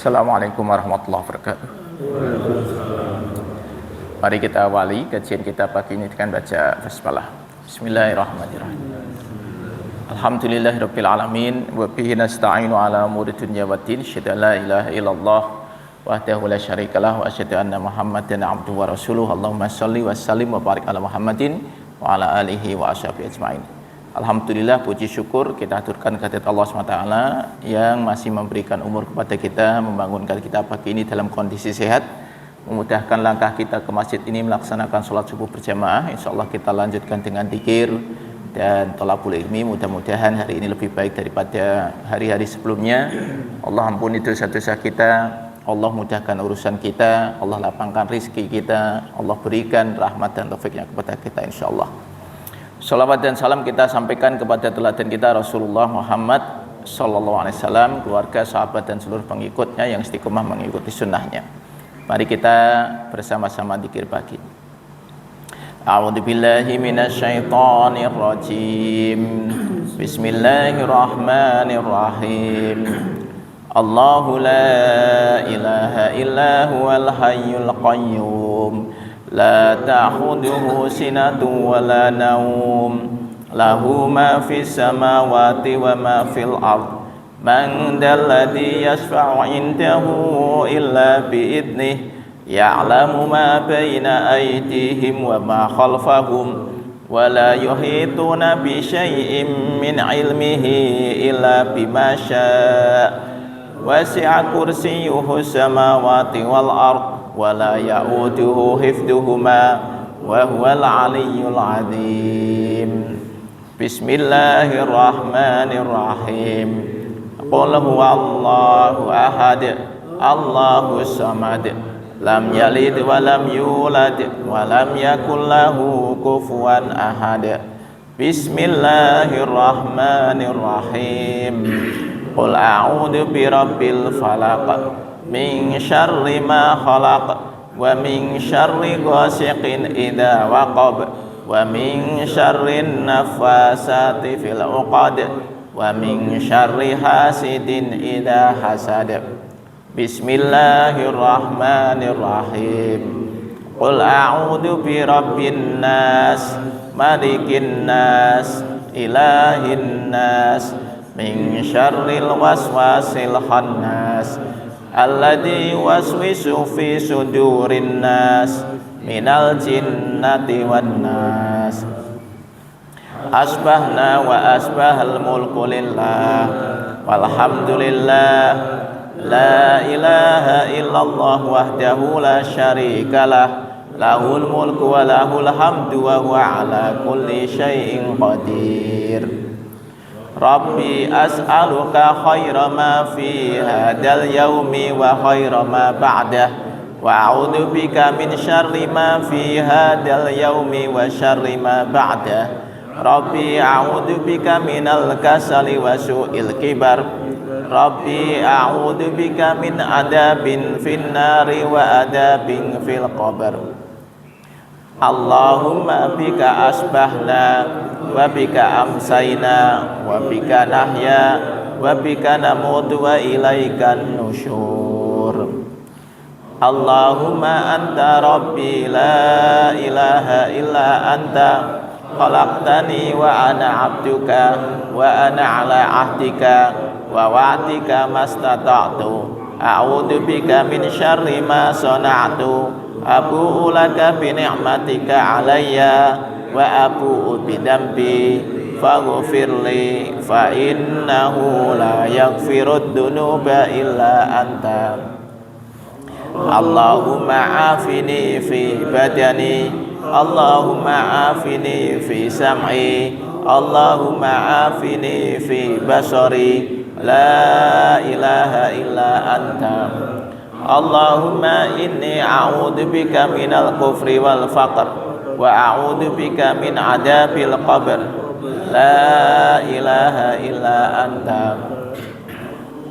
Assalamualaikum warahmatullahi wabarakatuh. Mari kita awali kajian kita pagi ini dengan baca basmalah. Bismillahirrahmanirrahim. Alhamdulillahirabbil alamin wa bihi nasta'inu ala umuri dunya waddin. Syada la ilaha illallah wahdahu la syarikalah wa asyhadu anna Muhammadan abduhu wa rasuluh. Allahumma shalli wa sallim wa barik ala Muhammadin wa ala alihi wa ashabihi ajmain. Alhamdulillah, puji syukur kita aturkan kehadirat Allah SWT yang masih memberikan umur kepada kita, membangunkan kita pagi ini dalam kondisi sehat, memudahkan langkah kita ke masjid ini melaksanakan sholat subuh berjamaah. InsyaAllah kita lanjutkan dengan dzikir dan thalabul ilmi. Mudah-mudahan hari ini lebih baik daripada hari-hari sebelumnya. Allah ampuni dosa-dosa kita, Allah mudahkan urusan kita, Allah lapangkan rizki kita, Allah berikan rahmat dan taufiknya kepada kita insyaAllah. Salawat dan salam kita sampaikan kepada teladan kita Rasulullah Muhammad sallallahu alaihi wasallam, keluarga, sahabat dan seluruh pengikutnya yang istiqomah mengikuti sunnahnya. Mari kita bersama-sama dzikir pagi. A'udzu billahi minasyaitonir rajim. Bismillahirrahmanirrahim. Allahu la ilaha illa huwal hayyul qayyum. La ta'khudhuhu sinatun wa la nawm, lahu ma fis samawati wa ma fil ard, man dhal ladzi yashfa'u 'indahu illa bi idnih, ya'lamu ma baina aydihim wa ma khalfahum, wa la yuhituna bi syai'in min 'ilmihi illa bima syaa', wasi'a kursiyyuhu samawati wal ard, wala ya'uduhu hifduhuma wa huwal aliyyul azim. Bismillahirrahmanirrahim. Qul huwallahu ahad, Allahus samad, lam yalid wa lam yulad wa lam yakul lahu kufuwan ahad. Bismillahirrahmanirrahim. Qul a'udzu birabbil falaq min syarri ma khalaq wa min syarri ghasiqin idza waqab wa min syarri nafasati fil 'uqad wa min syarri hasidin idza hasad. Bismillahirrahmanirrahim. Qul a'udzu birabbin nas, malikin nas, ilahin nas, min syarril waswasil khannas, alladzi waswisu fi sudurin nas, minal jinnati wan nas. Asbahna wa asbahal mulku lillah, walhamdulillah, la ilaha illallah wahdahu la syarikalah, lahul mulku wa lahul hamdu wa huwa ala kulli syai'in qadir. Rabbi as'aluka khaira ma fi hadal yaumi wa khaira ma ba'dah, wa a'udzu bika min syarri ma fi hadal yaumi wa syarri ma ba'dah. Rabbi a'udzu bika minal kasali wa su'il kibar. Rabbi a'udzu bika min adabin fin nari wa adabin fil qabr. Allahumma bika asbahna wa bika amsayna wa bika nahya wa bika namutu wa ilaikan nusyur. Allahumma anta rabbi la ilaha illa anta, khalaqtani wa ana abduka wa ana ala ahdika wa wa'dika mastata'tu, a'udzu bika min syarri ma sana'tu, abu'u laka bi ni'matika alayya wa abu'u bi dambi faghfirli fa innahu la yaghfirud dunuba illa anta. Allahumma afini fi badani, Allahumma afini fi sam'i, Allahumma afini fi basari, la ilaha illa anta. Allahumma inni a'udzu bika minal kufri wal faqr wa a'udzu bika min adabil qabr, la ilaha illa anta.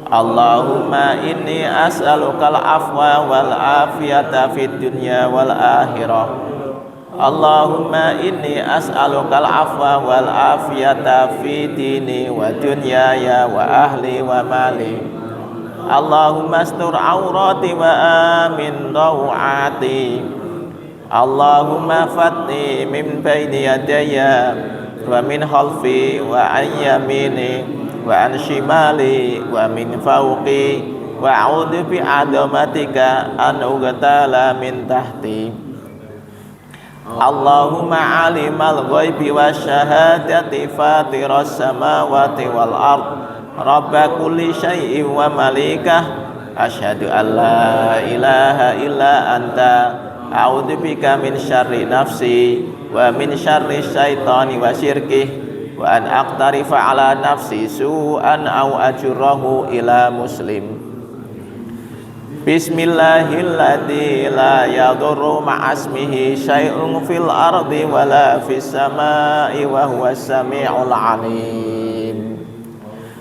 Allahumma inni as'alukal afwa wal afiyata fid dunya wal akhirah. Allahumma inni as'alukal afwa wal afiyata fi dini wa dunyaya wa ahli wa mali. Allahumma astur aurati wa amin rawati. Allahumma fatni min baini yadayya wa min khalfi wa an yamini wa an shimali wa min fawqi wa a'udzu bi 'azamatika an ughtala min tahti. Allahumma alimal ghaibi wasyahadati fatiras samawati wal ard rabba kulli syai'in wa malikah asyhadu an la ilaha illa anta a'udzu bika min syarri nafsi wa min syarri syaitani wa syirkih wa an aqtarifa ala nafsi su'an aw ajrahu ila muslim. Bismillahilladzi la yadurru ma'asmihi syai'un fil ardi wala fis samai wa huwas samiul alim.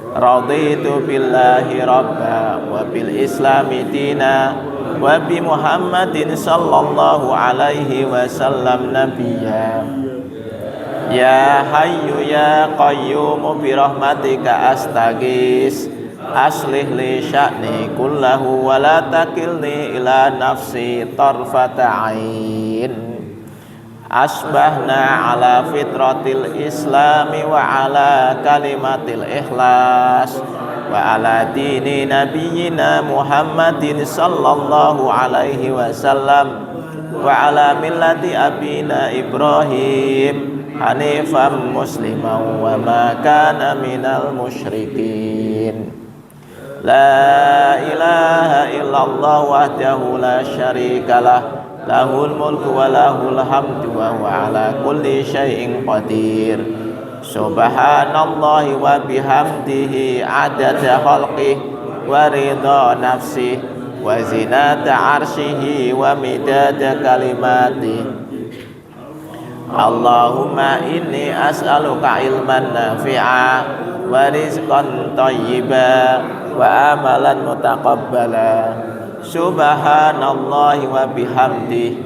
Raditu billahi rabba wa bil islami dina wa bi Muhammadin sallallahu alaihi wasallam nabiyya. Ya hayyu ya qayyum bi rahmatika astaghis aslih li sya'ni kullahu wa la takilni ila nafsi tarfata ain. Asbahna ala fitratil islami wa ala kalimatil ikhlas wa ala dini nabiyyina Muhammadin sallallahu alaihi wasallam wa ala millati abina Ibrahim hanifan musliman wa ma kana minal musyrikin. La ilaha illallah wahdahu la syarikalah lahul mulku wa lahul hamdu wa huwa ala kulli syai'in qadir. Subhanallahi wa bihamdihi adada khalqih wa ridha nafsih wa zinata arsyihi wa midada kalimatih. Allahumma inni as'aluka ilman nafi'a wa rizqan thayyiba wa amalan mutaqabbala. Subhanallahi wa bihamdihi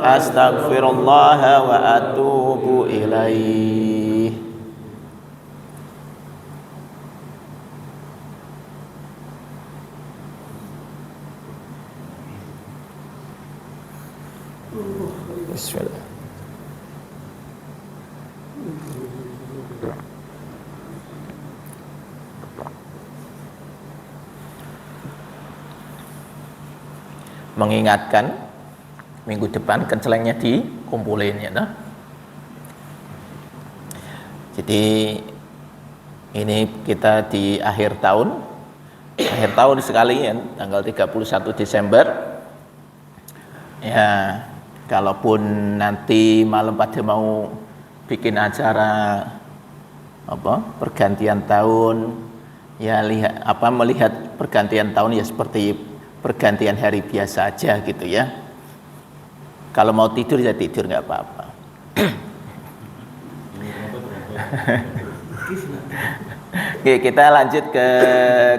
astaghfirullah wa atubu ilaih. Bismillah. Mengingatkan minggu depan kencelengnya dikumpulin ya nah. Jadi ini kita di akhir tahun sekali ya, tanggal 31 Desember ya. Kalaupun nanti malam pada mau bikin acara pergantian tahun ya, melihat pergantian tahun ya seperti pergantian hari biasa aja gitu ya. Kalau mau tidur ya tidur, nggak apa-apa. Oke, kita lanjut ke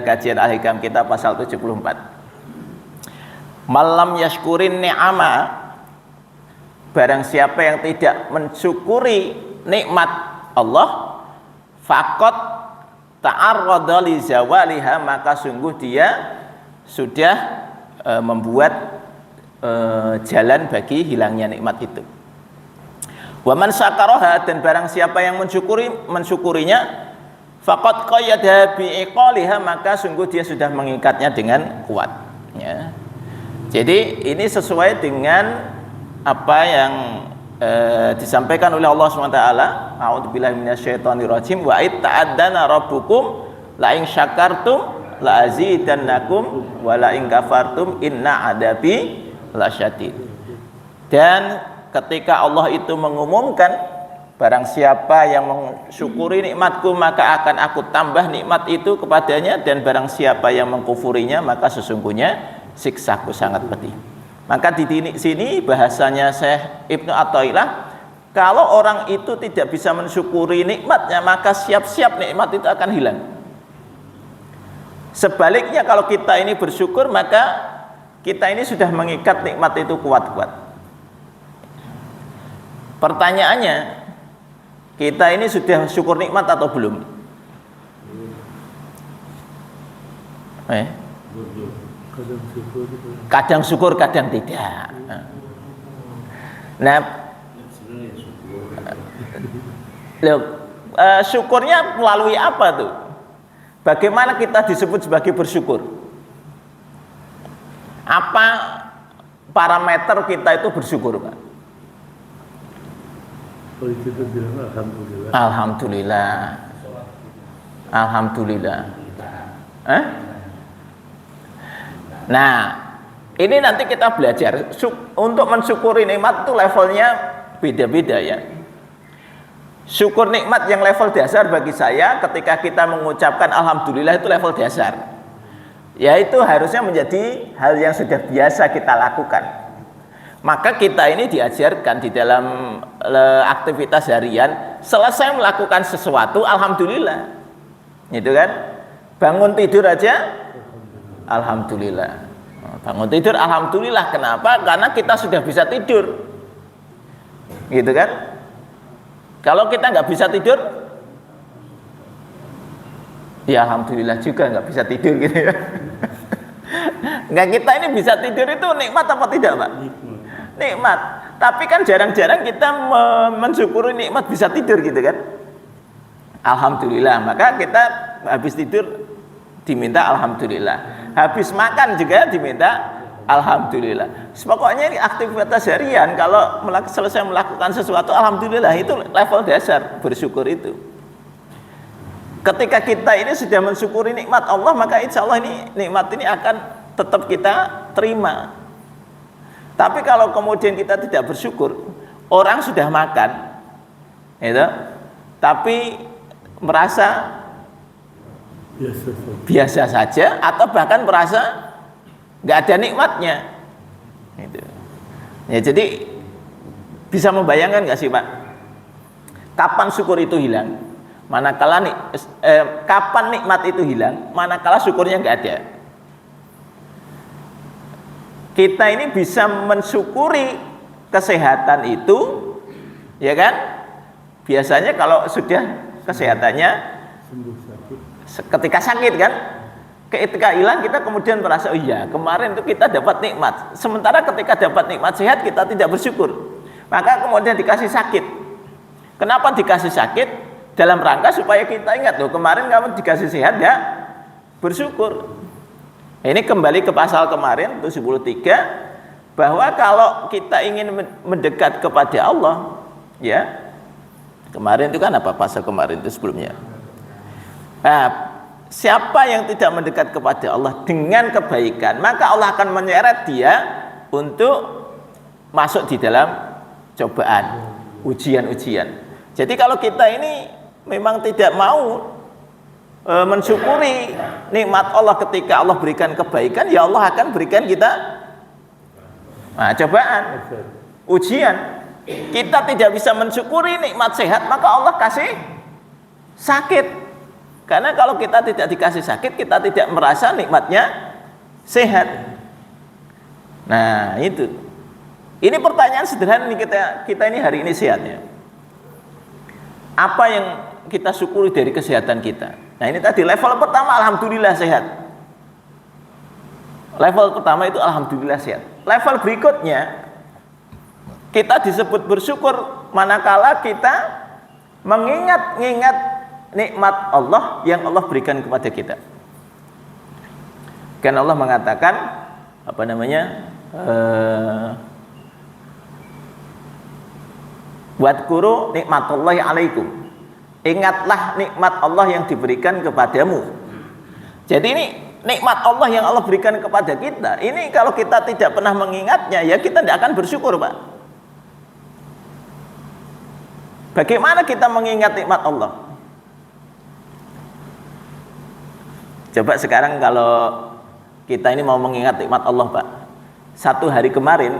kajian Al-Hikam kita pasal 74. Malam yashkurin ni'ama, barang siapa yang tidak mensyukuri nikmat Allah, faqad ta'arrada li zawaliha, maka sungguh dia sudah membuat jalan bagi hilangnya nikmat itu. Wa man syakaraha, dan barang siapa yang mensyukurinya, faqad qayyada bi iqaliha, maka sungguh dia sudah mengikatnya dengan kuat ya. Jadi ini sesuai dengan apa yang disampaikan oleh Allah SWT. A'udzubillahi minasyaitonirrajim. Wa itta'adzana rabbukum la in syakartum la azidannakum wa la in kafartum inna adabi lasyadid. Dan ketika Allah itu mengumumkan, barang siapa yang mensyukuri nikmatku maka akan aku tambah nikmat itu kepadanya, dan barang siapa yang mengkufurinya maka sesungguhnya siksaku sangat pedih. Maka di sini bahasanya Syekh Ibnu Athaillah, kalau orang itu tidak bisa mensyukuri nikmatnya maka siap-siap nikmat itu akan hilang. Sebaliknya kalau kita ini bersyukur maka kita ini sudah mengikat nikmat itu kuat-kuat. Pertanyaannya, kita ini sudah syukur nikmat atau belum? Kadang syukur, kadang tidak. Nah, syukurnya melalui apa tuh? Bagaimana kita disebut sebagai bersyukur? Apa parameter kita itu bersyukur, Pak? Kalau kita bilang alhamdulillah. Alhamdulillah. Alhamdulillah. Nah, ini nanti kita belajar untuk mensyukuri nikmat itu levelnya beda-beda ya. Syukur nikmat yang level dasar bagi saya ketika kita mengucapkan alhamdulillah itu level dasar. Yaitu harusnya menjadi hal yang sudah biasa kita lakukan. Maka kita ini diajarkan di dalam aktivitas harian, selesai melakukan sesuatu alhamdulillah. Gitu kan? Bangun tidur aja alhamdulillah. Bangun tidur alhamdulillah. Kenapa? Karena kita sudah bisa tidur. Gitu kan? Kalau kita nggak bisa tidur, ya alhamdulillah juga nggak bisa tidur gitu ya. Nggak, kita ini bisa tidur itu nikmat apa tidak, Pak? Nikmat. Tapi kan jarang-jarang kita mensyukuri nikmat bisa tidur gitu kan. Alhamdulillah. Maka kita habis tidur diminta alhamdulillah. Habis makan juga diminta alhamdulillah. Pokoknya ini aktivitas harian kalau selesai melakukan sesuatu alhamdulillah, itu level dasar bersyukur itu. Ketika kita ini sudah mensyukuri nikmat Allah, maka insya Allah ini nikmat ini akan tetap kita terima. Tapi kalau kemudian kita tidak bersyukur, orang sudah makan, gitu, tapi merasa biasa saja atau bahkan merasa nggak ada nikmatnya, gitu. Ya, jadi bisa membayangkan nggak sih, Pak? Kapan syukur itu hilang? Manakala kapan nikmat itu hilang? Manakala syukurnya nggak ada. Kita ini bisa mensyukuri kesehatan itu, ya kan? Biasanya kalau sudah kesehatannya ketika sakit kan, ketika hilang kita kemudian merasa oh iya kemarin itu kita dapat nikmat. Sementara ketika dapat nikmat sehat kita tidak bersyukur. Maka kemudian dikasih sakit. Kenapa dikasih sakit? Dalam rangka supaya kita ingat loh kemarin kamu dikasih sehat ya bersyukur. Ini kembali ke pasal kemarin 73 bahwa kalau kita ingin mendekat kepada Allah, ya kemarin itu kan apa pasal kemarin itu sebelumnya? Nah, siapa yang tidak mendekat kepada Allah dengan kebaikan, maka Allah akan menyeret dia untuk masuk di dalam cobaan, ujian-ujian. Jadi kalau kita ini memang tidak mau mensyukuri nikmat Allah ketika Allah berikan kebaikan, ya Allah akan berikan kita cobaan, ujian. Kita tidak bisa mensyukuri nikmat sehat, maka Allah kasih sakit. Karena kalau kita tidak dikasih sakit, kita tidak merasa nikmatnya sehat. Nah itu. Ini pertanyaan sederhana nih, kita ini hari ini sehatnya. Apa yang kita syukuri dari kesehatan kita? Nah ini tadi level pertama alhamdulillah sehat. Level pertama itu alhamdulillah sehat. Level berikutnya kita disebut bersyukur manakala kita mengingat-ingat nikmat Allah yang Allah berikan kepada kita. Kan Allah mengatakan apa namanya? Wadkuru nikmatullahi alaikum. Ingatlah nikmat Allah yang diberikan kepadamu. Jadi ini nikmat Allah yang Allah berikan kepada kita. Ini kalau kita tidak pernah mengingatnya, ya kita tidak akan bersyukur, Pak. Bagaimana kita mengingat nikmat Allah? Coba sekarang kalau kita ini mau mengingat nikmat Allah, Pak. Satu hari kemarin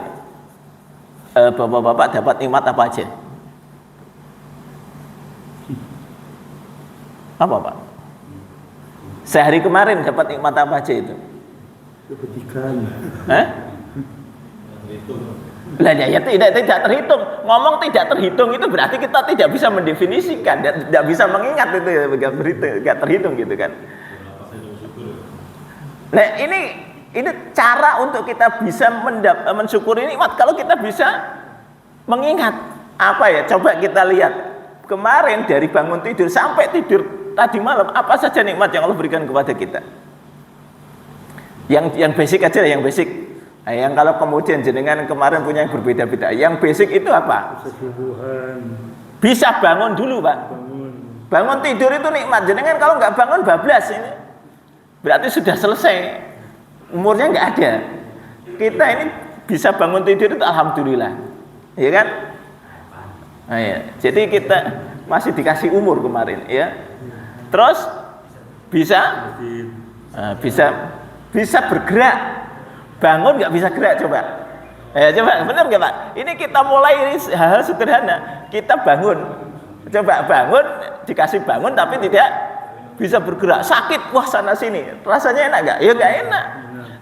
bapak-bapak dapat nikmat apa aja? Apa, Pak? Sehari kemarin dapat nikmat apa aja itu? Dapat ikan. Lah ya tidak terhitung. Ngomong tidak terhitung itu berarti kita tidak bisa mendefinisikan, tidak bisa mengingat itu ya, enggak terhitung gitu kan. Nah, ini cara untuk kita bisa mensyukuri nikmat kalau kita bisa mengingat apa ya? Coba kita lihat kemarin dari bangun tidur sampai tidur tadi malam apa saja nikmat yang Allah berikan kepada kita. Yang basic aja, yang basic. Nah, yang kalau kemudian jenengan kemarin punya yang berbeda-beda. Yang basic itu apa? Kesubuhan. Bisa bangun dulu, Pak. Bangun tidur itu nikmat. Jenengan kalau nggak bangun bablas ini. Berarti sudah selesai. Umurnya nggak ada. Kita ini bisa bangun tidur itu alhamdulillah. Ya kan? Nah, ya. Jadi kita masih dikasih umur kemarin, ya. Terus bisa bisa bergerak. Bangun nggak bisa gerak, coba. Coba, benar nggak Pak? Ini kita mulai hal-hal sederhana. Kita bangun, coba bangun, dikasih bangun tapi tidak bisa bergerak, sakit, wah sana sini. Rasanya enak nggak? Ya nggak enak.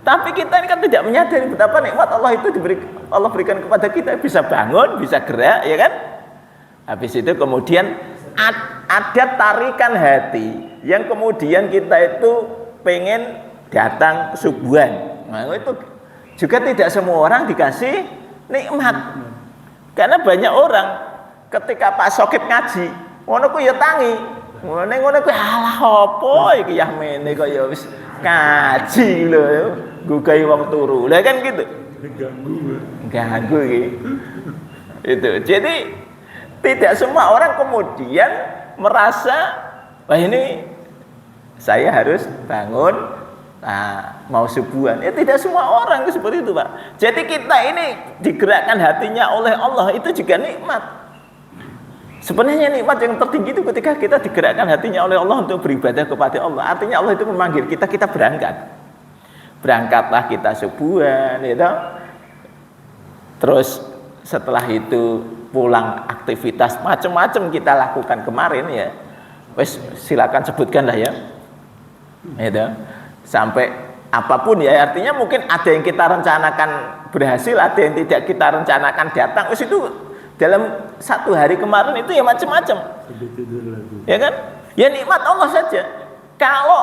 Tapi kita ini kan tidak menyadari betapa nikmat Allah itu Allah berikan kepada kita. Bisa bangun, bisa gerak, ya kan? Habis itu kemudian ada tarikan hati yang kemudian kita itu pengen datang subuhan. Nah, itu juga tidak semua orang dikasih nikmat. Karena banyak orang ketika Pak Sokip ngaji, ngono ku ya tangi. Ngono ku alah apa iki ya mene kaya wis ngaji lho. Gugai wong turu. Lah kan gitu. Ganggu iki. Itu. Jadi tidak semua orang kemudian merasa wah ini saya harus bangun mau subuhan. Ya tidak semua orang itu seperti itu, Pak. Jadi kita ini digerakkan hatinya oleh Allah itu juga nikmat. Sebenarnya nikmat yang tertinggi itu ketika kita digerakkan hatinya oleh Allah untuk beribadah kepada Allah. Artinya Allah itu memanggil kita berangkat. Berangkatlah kita subuhan, gitu. Terus setelah itu pulang aktivitas macam-macam kita lakukan kemarin ya. Wes silakan sebutkanlah ya. Gitu. Sampai apapun ya, artinya mungkin ada yang kita rencanakan berhasil, ada yang tidak kita rencanakan datang. Terus itu dalam satu hari kemarin itu ya macam-macam. Ya kan? Ya nikmat Allah saja. Kalau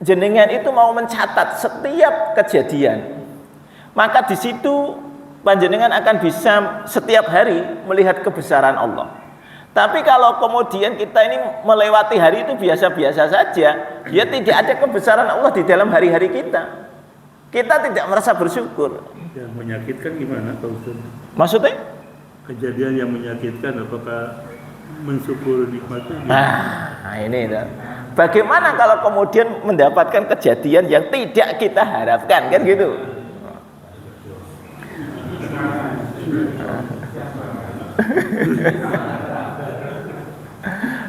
jenengan itu mau mencatat setiap kejadian, maka di situ panjenengan akan bisa setiap hari melihat kebesaran Allah. Tapi kalau kemudian kita ini melewati hari itu biasa-biasa saja, ya tidak ada kebesaran Allah di dalam hari-hari kita. Kita tidak merasa bersyukur. Yang menyakitkan gimana Pak Ustaz? Maksudnya? Kejadian yang menyakitkan apakah mensyukur nikmatnya? Nah, ini. Bagaimana kalau kemudian mendapatkan kejadian yang tidak kita harapkan, kan gitu?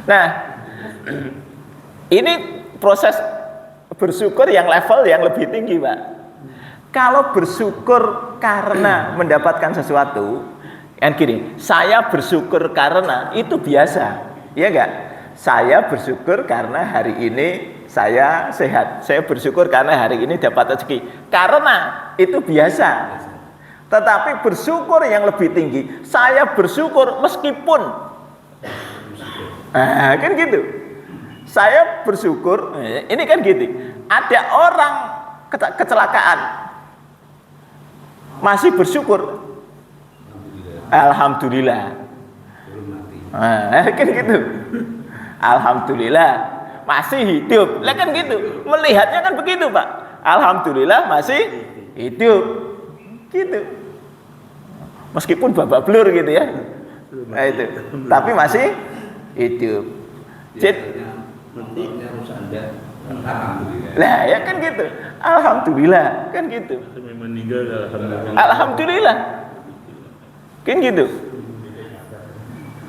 Nah, ini proses bersyukur yang level yang lebih tinggi, Pak. Kalau bersyukur karena mendapatkan sesuatu, kan gini, saya bersyukur karena itu biasa, ya enggak? Saya bersyukur karena hari ini saya sehat. Saya bersyukur karena hari ini dapat rezeki. Karena itu biasa. Tetapi bersyukur yang lebih tinggi, saya bersyukur meskipun kan gitu. Saya bersyukur, ini kan gitu. Ada orang kecelakaan, masih bersyukur. Alhamdulillah. Kan gitu. Alhamdulillah masih hidup. Lah kan gitu. Melihatnya kan begitu, Pak. Alhamdulillah masih hidup. Gitu. Meskipun babak belur gitu ya. Nah, itu. Tapi masih hidup. Jadi lah ya kan gitu. Alhamdulillah kan gitu. Meninggal Alhamdulillah. Kan gitu.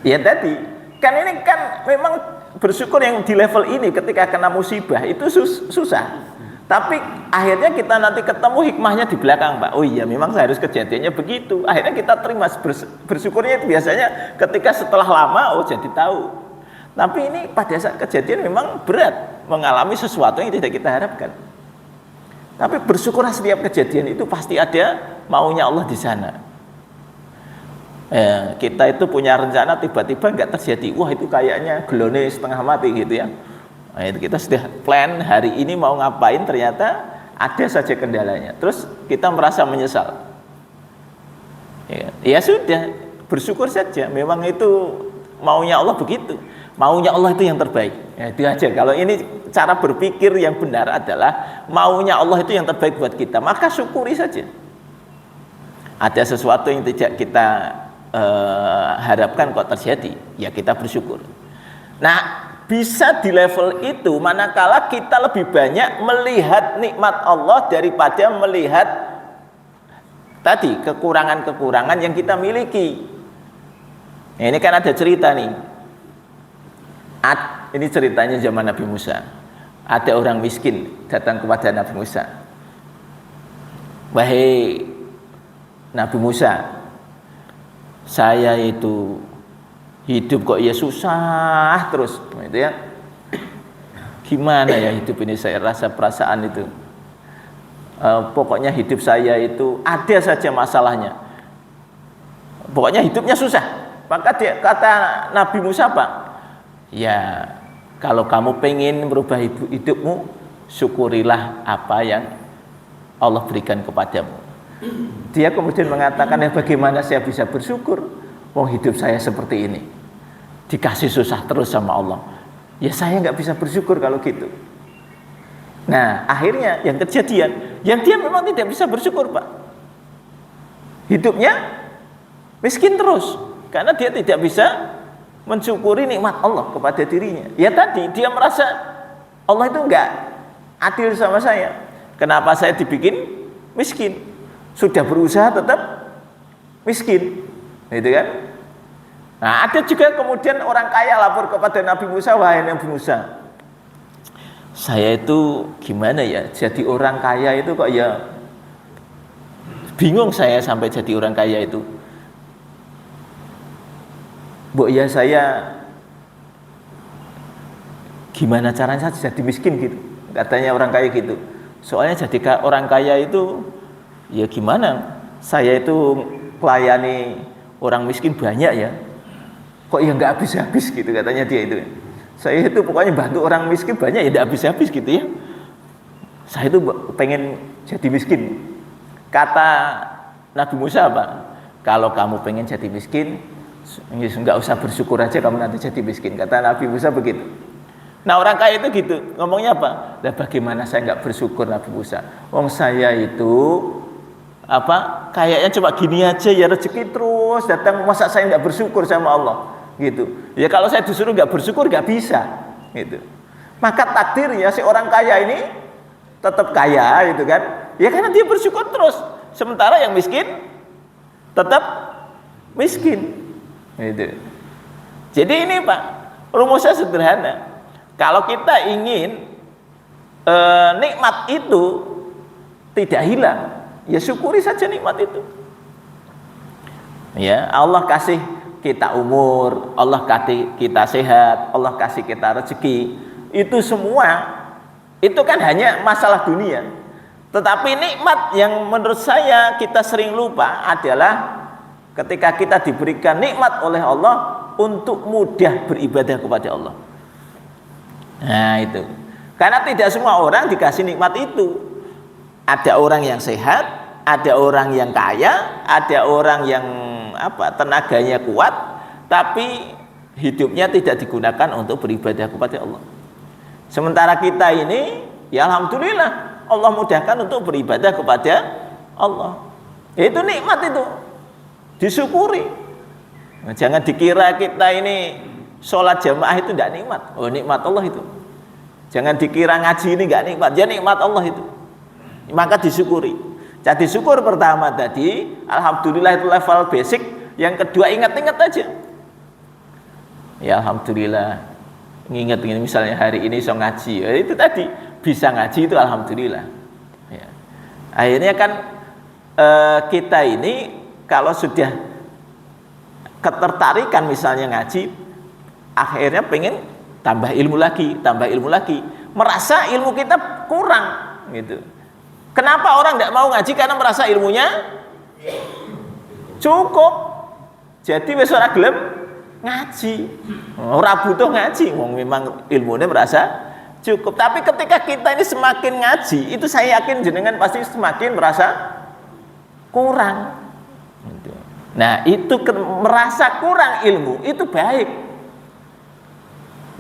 Ya tadi kan ini kan memang bersyukur yang di level ini ketika kena musibah itu susah. Tapi akhirnya kita nanti ketemu hikmahnya di belakang, Pak. Oh iya, memang harus kejadiannya begitu. Akhirnya kita terima bersyukurnya itu biasanya ketika setelah lama, oh jadi tahu. Tapi ini pada saat kejadian memang berat, mengalami sesuatu yang tidak kita harapkan. Tapi bersyukurlah setiap kejadian itu pasti ada maunya Allah di sana. Kita itu punya rencana tiba-tiba nggak terjadi. Wah itu kayaknya gelone setengah mati gitu ya. Nah, itu kita sudah plan hari ini mau ngapain, ternyata ada saja kendalanya. Terus kita merasa menyesal. Ya sudah, bersyukur saja. Memang itu maunya Allah begitu. Maunya Allah itu yang terbaik. Ya, itu aja. Kalau ini cara berpikir yang benar adalah maunya Allah itu yang terbaik buat kita, maka syukuri saja. Ada sesuatu yang tidak kita harapkan kok terjadi, ya kita bersyukur. Nah, bisa di level itu manakala kita lebih banyak melihat nikmat Allah daripada melihat tadi kekurangan-kekurangan yang kita miliki. Nah, ini kan ada cerita nih. Ini ceritanya zaman Nabi Musa. Ada orang miskin datang kepada Nabi Musa. Wahai Nabi Musa, saya itu hidup kok ya susah terus, gitu ya. Gimana ya hidup ini, saya rasa perasaan itu. Pokoknya hidup saya itu ada saja masalahnya. Pokoknya hidupnya susah. Maka kata Nabi Musa apa? Ya, kalau kamu pengen merubah hidupmu, syukurilah apa yang Allah berikan kepadamu. Dia kemudian mengatakan, ya bagaimana saya bisa bersyukur? Wong hidup saya seperti ini, dikasih susah terus sama Allah. Ya saya nggak bisa bersyukur kalau gitu. Nah akhirnya yang kejadian, yang dia memang tidak bisa bersyukur Pak. Hidupnya miskin terus, karena dia tidak bisa mensyukuri nikmat Allah kepada dirinya. Ya tadi dia merasa Allah itu nggak adil sama saya. Kenapa saya dibikin miskin? Sudah berusaha tetap miskin, gitu kan? Nah, ada juga kemudian orang kaya lapor kepada Nabi Musa, wahai Nabi Musa, saya itu gimana ya? Jadi orang kaya itu kok ya bingung saya sampai jadi orang kaya itu. Bu ya saya gimana caranya saya jadi miskin gitu? Katanya orang kaya gitu. Soalnya jadi orang kaya itu ya gimana? Saya itu melayani orang miskin banyak ya. Kok ya nggak habis-habis gitu katanya dia itu. Saya itu pokoknya bantu orang miskin banyak ya nggak habis-habis gitu ya. Saya itu pengen jadi miskin. Kata Nabi Musa apa? Kalau kamu pengen jadi miskin, nggak usah bersyukur aja kamu nanti jadi miskin. Kata Nabi Musa begitu. Nah orang kaya itu gitu, ngomongnya apa? Lah bagaimana saya nggak bersyukur Nabi Musa? Wong saya itu kayaknya cuma gini aja ya, rezeki terus datang, masa saya nggak bersyukur sama Allah gitu. Ya kalau saya disuruh nggak bersyukur nggak bisa gitu. Maka takdirnya si orang kaya ini tetap kaya gitu kan, ya karena dia bersyukur terus, sementara yang miskin tetap miskin gitu. Jadi ini Pak, rumusnya sederhana. Kalau kita ingin nikmat itu tidak hilang, ya syukuri saja nikmat itu. Ya, Allah kasih kita umur, Allah kasih kita sehat, Allah kasih kita rezeki. Itu semua itu kan hanya masalah dunia. Tetapi nikmat yang menurut saya kita sering lupa adalah ketika kita diberikan nikmat oleh Allah untuk mudah beribadah kepada Allah. Nah itu. Karena tidak semua orang dikasih nikmat itu. Ada orang yang sehat, ada orang yang kaya, ada orang yang tenaganya kuat, tapi hidupnya tidak digunakan untuk beribadah kepada Allah. Sementara kita ini, ya alhamdulillah Allah mudahkan untuk beribadah kepada Allah. Itu nikmat itu, disyukuri. Jangan dikira kita ini sholat jamaah itu tidak nikmat. Oh nikmat Allah itu. Jangan dikira ngaji ini nggak nikmat. Ya nikmat Allah itu. Maka disyukuri. Jadi syukur pertama tadi, alhamdulillah itu level basic. Yang kedua ingat-ingat aja. Ya alhamdulillah. Ingat ini misalnya hari ini so ngaji. Ya, itu tadi bisa ngaji itu alhamdulillah. Ya. Akhirnya kan kita ini kalau sudah ketertarikan misalnya ngaji, akhirnya pengen tambah ilmu lagi, merasa ilmu kita kurang gitu. Kenapa orang tidak mau ngaji? Karena merasa ilmunya cukup. Jadi wis ora gelem ngaji, ora butuh ngaji, wong memang ilmunya merasa cukup. Tapi ketika kita ini semakin ngaji, itu saya yakin jenengan pasti semakin merasa kurang. Nah, itu merasa kurang ilmu itu baik.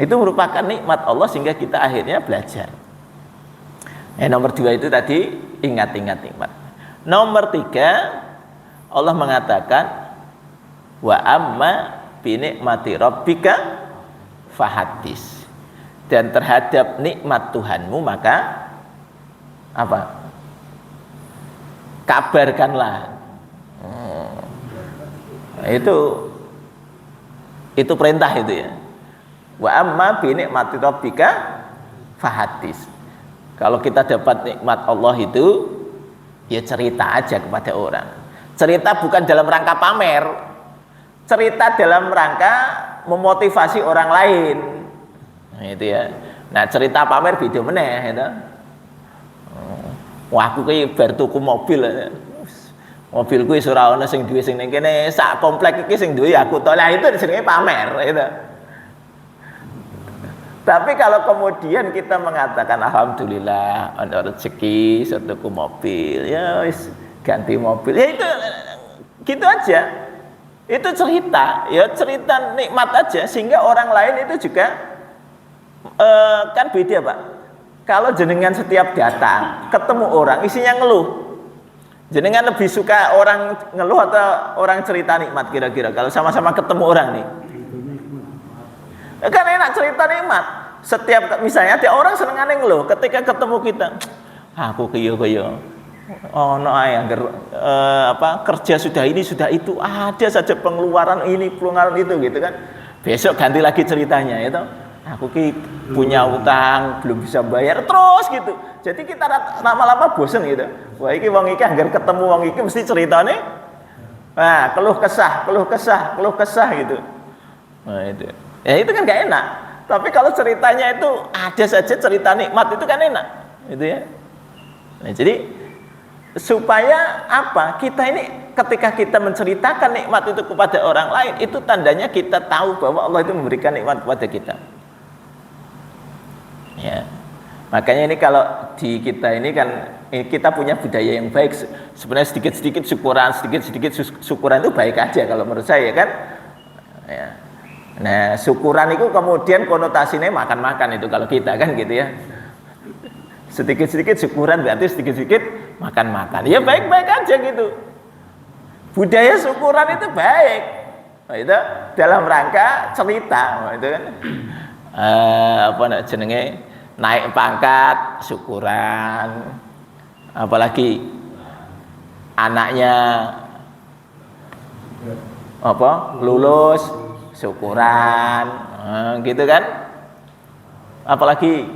Itu merupakan nikmat Allah sehingga kita akhirnya belajar. Nomor 2 itu tadi ingat-ingat nikmat. Nomor 3 Allah mengatakan wa amma bi nikmati rabbika fahaddits. Dan terhadap nikmat Tuhanmu maka apa? Kabarkanlah. Itu perintah itu ya. Wa amma bi nikmati rabbika fahaddits. Kalau kita dapat nikmat Allah itu ya cerita aja kepada orang. Cerita bukan dalam rangka pamer. Cerita dalam rangka memotivasi orang lain. Nah, itu ya. Nah, cerita pamer beda meneh itu. Wah, aku ki bar tuku mobil. Mobilku wis ora ana sing duwe sing ning kene, sak komplek iki sing duwe aku to. Lah itu jenenge pamer itu. Tapi kalau kemudian kita mengatakan alhamdulillah ada rezeki satuku mobil, ya wis ganti mobil. Ya itu gitu aja. Itu cerita, ya cerita nikmat aja sehingga orang lain itu juga kan beda, Pak. Kalau jenengan setiap datang ketemu orang isinya ngeluh. Jenengan lebih suka orang ngeluh atau orang cerita nikmat kira-kira kalau sama-sama ketemu orang nih? Kan enak cerita nikmat. Setiap misalnya ada orang senengane ngeluh ketika ketemu kita. Aku kaya ono ae kerja sudah ini sudah itu ada saja pengeluaran ini pengeluaran itu gitu kan. Besok ganti lagi ceritanya itu. Aku punya utang belum bisa bayar terus gitu. Jadi kita lama-lama bosen gitu. Wah iki wong iki anggar ketemu wong iki mesti ceritane keluh kesah gitu. Nah itu. Ya itu kan gak enak. Tapi kalau ceritanya itu ada saja cerita nikmat itu kan enak. Gitu ya. Nah, jadi supaya apa? Kita ini ketika kita menceritakan nikmat itu kepada orang lain, itu tandanya kita tahu bahwa Allah itu memberikan nikmat kepada kita. Ya. Makanya ini kalau di kita ini kan kita punya budaya yang baik. Sebenarnya sedikit-sedikit syukuran itu baik aja kalau menurut saya kan. Ya. Nah, syukuran itu kemudian konotasinya makan-makan itu kalau kita kan gitu ya. Sedikit-sedikit syukuran berarti sedikit-sedikit makan-makan. Ya baik-baik aja gitu. Budaya syukuran itu baik. Nah, itu dalam rangka cerita, nah, itu kan. Jenenge naik pangkat syukuran. Apalagi anaknya lulus syukuran, gitu kan. Apalagi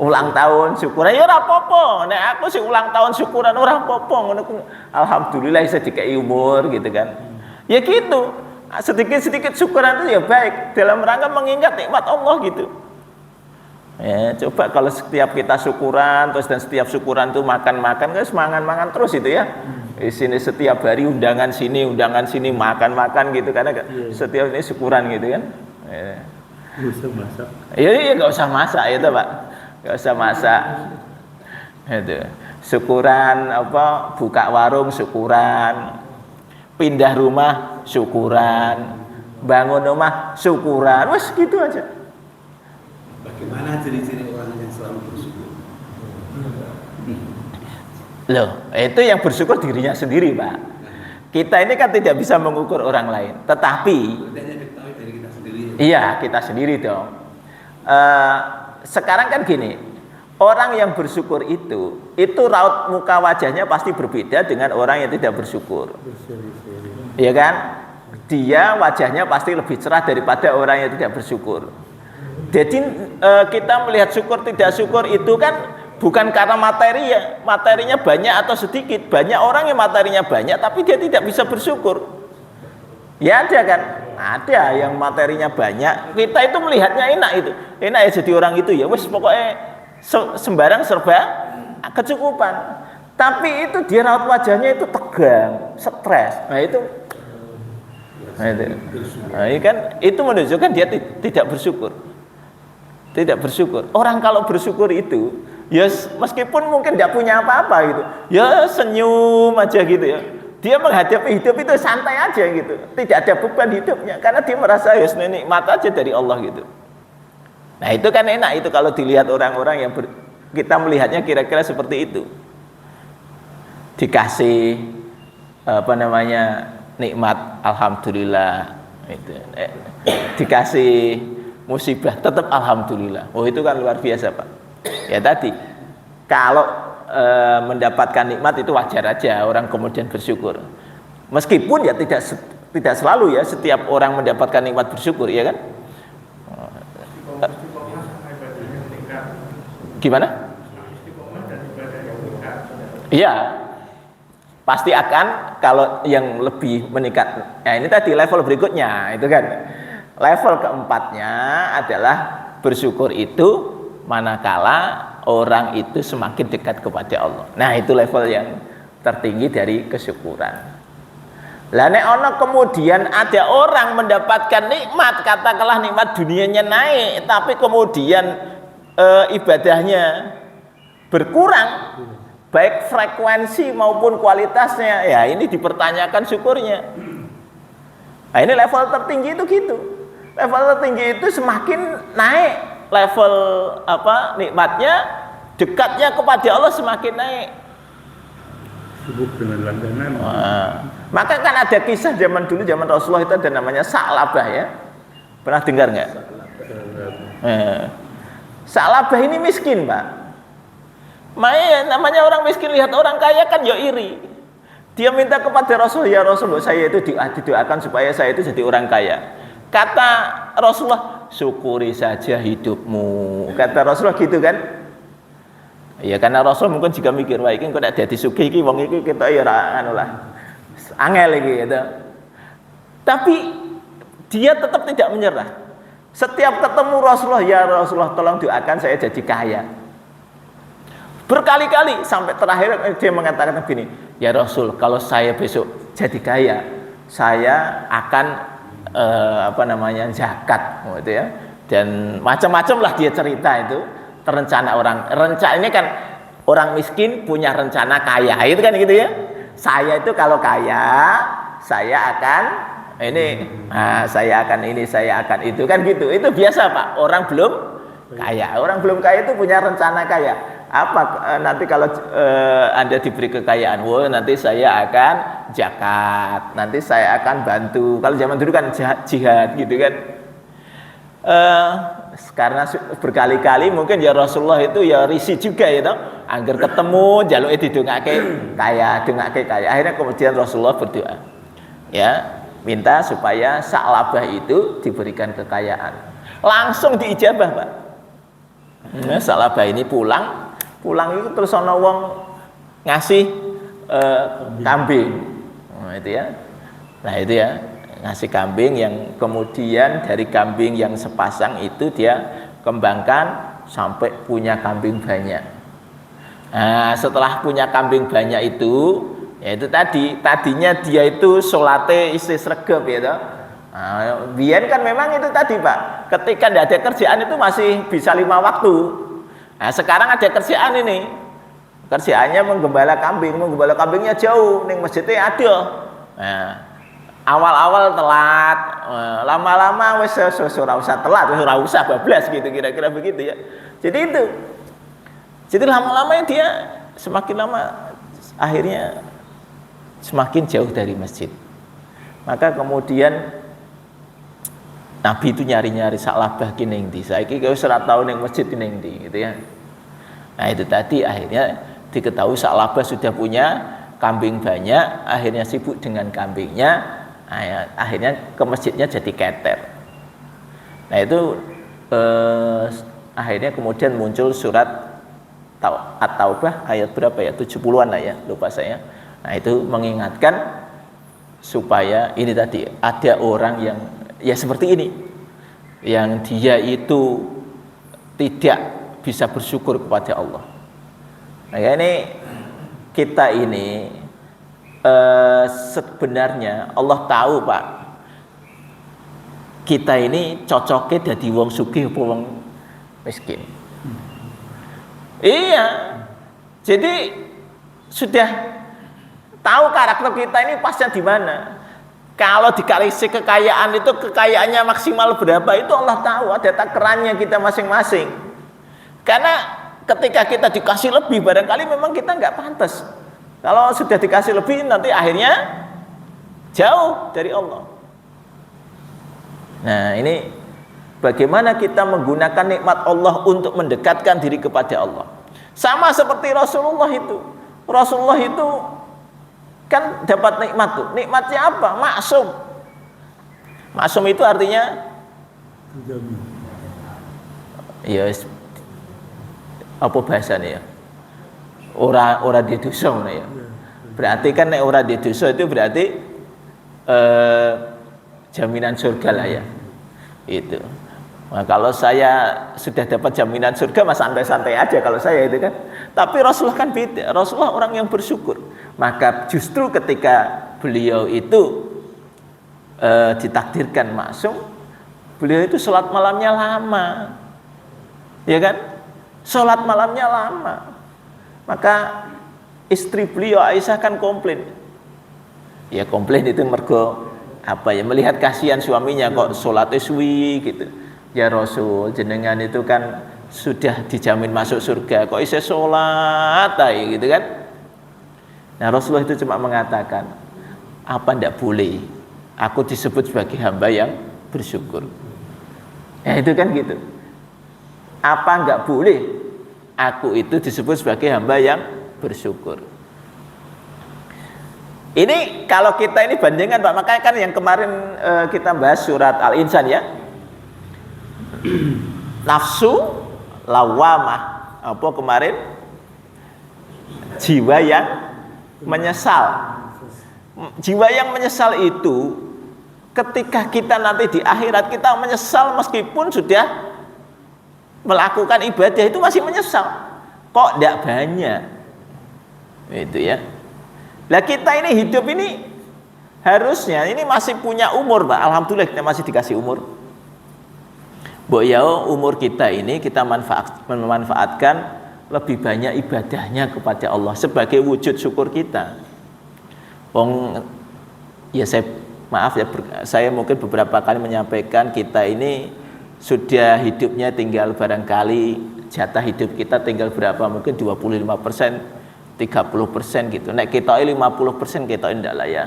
ulang tahun syukuran ya ora apa-apa. Nek aku sih ulang tahun syukuran ora apa-apa ngono ku. Alhamdulillah bisa dikai umur gitu kan. Ya gitu. Sedikit-sedikit syukuran itu ya baik dalam rangka mengingat nikmat Allah gitu. Ya, coba kalau setiap kita syukuran terus dan setiap syukuran itu makan-makan kan semangan-mangan terus itu ya. Di sini setiap hari undangan sini makan-makan gitu karena setiap ini syukuran gitu kan. Ya. Nggak usah masak. Iya nggak usah masak itu Pak, nggak usah masak. Itu syukuran buka warung syukuran, pindah rumah syukuran, bangun rumah syukuran, wes gitu aja. Bagaimana ciri-ciri orang yang selalu bersyukur? Loh, itu yang bersyukur dirinya sendiri, Pak. Kita ini kan tidak bisa mengukur orang lain, tetapi dari kita sendiri. Iya, kita sendiri dong. Sekarang kan gini, orang yang bersyukur itu raut muka wajahnya pasti berbeda dengan orang yang tidak bersyukur. Iya kan? Dia wajahnya pasti lebih cerah daripada orang yang tidak bersyukur. Jadi kita melihat syukur tidak syukur itu kan bukan karena materinya banyak atau sedikit. Banyak orang yang materinya banyak tapi dia tidak bisa bersyukur. Ya ada kan? Ada yang materinya banyak. Kita itu melihatnya enak itu. Enak ya jadi orang itu ya. Wes pokoknya sembarang serba kecukupan. Tapi itu dia raut wajahnya itu tegang, stres. Nah itu kan itu menunjukkan dia tidak bersyukur. tidak bersyukur. Orang kalau bersyukur itu, ya meskipun mungkin tidak punya apa-apa gitu, ya senyum aja gitu ya. Dia menghadapi hidup itu santai aja gitu, tidak ada beban hidupnya, karena dia merasa ya nikmat aja dari Allah gitu. Nah itu kan enak itu kalau dilihat orang-orang yang kita melihatnya kira-kira seperti itu. Dikasih nikmat, alhamdulillah. Itu. Dikasih musibah, tetap alhamdulillah. Oh itu kan luar biasa Pak. Ya tadi, kalau mendapatkan nikmat itu wajar aja orang kemudian bersyukur. Meskipun ya tidak selalu ya setiap orang mendapatkan nikmat bersyukur, ya kan? Gimana? Iya, pasti akan kalau yang lebih meningkat. Nah ini tadi level berikutnya itu kan. Level keempatnya adalah bersyukur itu manakala orang itu semakin dekat kepada Allah. Nah itu level yang tertinggi dari kesyukuran. Lah nek ono kemudian ada orang mendapatkan nikmat, katakanlah nikmat dunianya naik, tapi kemudian ibadahnya berkurang, baik frekuensi maupun kualitasnya, ya ini dipertanyakan syukurnya. Nah ini level tertinggi itu gitu. Level tertinggi itu semakin naik level nikmatnya, dekatnya kepada Allah semakin naik. Sibuk dengan langganan. Maka kan ada kisah zaman dulu, zaman Rasulullah itu ada namanya Sa'labah ya. Pernah dengar nggak? Sa'labah ini miskin Pak. Namanya orang miskin lihat orang kaya kan ya iri. Dia minta kepada Rasul, ya Rasul, saya itu didoakan supaya saya itu jadi orang kaya. Kata Rasulullah, syukuri saja hidupmu. Kata Rasulullah gitu kan? Ya karena Rasul mungkin juga mikir, wah ini kok nek dadi sugih iki wong iki kita ya anu lah. Angel iki gitu. Tapi dia tetap tidak menyerah. Setiap ketemu Rasulullah, ya Rasulullah tolong doakan saya jadi kaya. Berkali-kali sampai terakhir dia mengatakan begini, ya Rasul, kalau saya besok jadi kaya, saya akan zakat gitu ya. Dan macam-macam lah dia cerita itu. Rencana ini kan orang miskin punya rencana kaya, itu kan gitu ya. Saya itu kalau kaya, saya akan saya akan itu kan gitu. Itu biasa Pak. Orang belum kaya itu punya rencana kaya. Nanti kalau Anda diberi kekayaan, nanti saya akan zakat, nanti saya akan bantu. Kalau zaman dulu kan jihad gitu kan. Karena berkali-kali mungkin ya Rasulullah itu ya risih juga ya, angger ketemu jaluke didongake kaya. Akhirnya kemudian Rasulullah berdoa, ya minta supaya Sa'labah itu diberikan kekayaan. Langsung diijabah Pak. Sa'labah ini pulang itu terus ana wong ngasih kambing. Nah itu ya, ngasih kambing yang kemudian dari kambing yang sepasang itu dia kembangkan sampai punya kambing banyak. Nah, setelah punya kambing banyak itu, ya itu tadinya dia itu salate isih sregep ya toh. Nah, biyen kan memang itu tadi Pak, ketika tidak ada kerjaan itu masih bisa 5 waktu. Nah, sekarang ada kerjaan ini. Kerjaannya menggembala kambingnya jauh, ning masjidnya ada. Nah, awal-awal telat, lama-lama wis ora usah telat, ora usah bablas gitu kira-kira begitu ya. Jadi lama-lama dia semakin lama akhirnya semakin jauh dari masjid. Maka kemudian Nabi itu nyari-nyari Sa'labah ki ning ndi. Saiki wis ora tau ning masjid ning ndi gitu ya. Nah, itu tadi akhirnya diketahui Sa'labah sudah punya kambing banyak, akhirnya sibuk dengan kambingnya. Akhirnya ke masjidnya jadi keter. Nah itu akhirnya kemudian muncul surat At-Taubah ayat berapa ya, 70-an lah ya, lupa saya. Nah itu mengingatkan supaya ini tadi ada orang yang ya seperti ini, yang dia itu tidak bisa bersyukur kepada Allah. Nah ini kita ini sebenarnya Allah tahu Pak, kita ini cocoknya jadi wong sugih apa wong miskin. Iya. Jadi sudah tahu karakter kita ini pasnya di mana. Kalau dikasih kekayaan itu kekayaannya maksimal berapa itu Allah tahu, ada takarannya kita masing-masing. Karena ketika kita dikasih lebih barangkali memang kita nggak pantas. Kalau sudah dikasih lebih nanti akhirnya jauh dari Allah. Nah, ini bagaimana kita menggunakan nikmat Allah untuk mendekatkan diri kepada Allah. Sama seperti Rasulullah itu. Rasulullah itu kan dapat nikmat tuh. Nikmatnya apa? Maksum. Maksum itu artinya ya apa bahasanya ya? Ora di dosa ya. Berarti kan nek ora di dosa itu berarti jaminan surga lah ya. Itu. Nah, kalau saya sudah dapat jaminan surga mas santai-santai aja kalau saya itu kan. Tapi Rasulullah kan beda. Rasulullah orang yang bersyukur. Maka justru ketika beliau itu ditakdirkan maksum, beliau itu sholat malamnya lama. Ya kan? Sholat malamnya lama. Maka istri beliau Aisyah kan komplain. Ya komplain itu mergo apa ya, melihat kasihan suaminya kok sholatnya suwi gitu. Ya Rasul, jenengan itu kan sudah dijamin masuk surga, kok bisa sholat gitu kan. Nah Rasulullah itu cuma mengatakan, apa ndak boleh aku disebut sebagai hamba yang bersyukur. Ya itu kan gitu. Apa nggak boleh aku itu disebut sebagai hamba yang bersyukur. Ini kalau kita ini bandingkan Pak, makanya kan yang kemarin kita bahas surat Al-Insan ya. Nafsu lawamah, apa kemarin? Jiwa yang menyesal. Jiwa yang menyesal itu ketika kita nanti di akhirat kita menyesal meskipun sudah melakukan ibadah itu masih menyesal. Kok tidak banyak? Itu ya. Lah kita ini hidup ini harusnya ini masih punya umur, Pak. Alhamdulillah kita masih dikasih umur. Mbok ya umur kita ini kita memanfaatkan lebih banyak ibadahnya kepada Allah sebagai wujud syukur kita. Ya maaf ya, saya mungkin beberapa kali menyampaikan kita ini sudah hidupnya tinggal barangkali jatah hidup kita tinggal berapa, mungkin 25%, 30% gitu. Nek kita 50% kita ndak lah ya.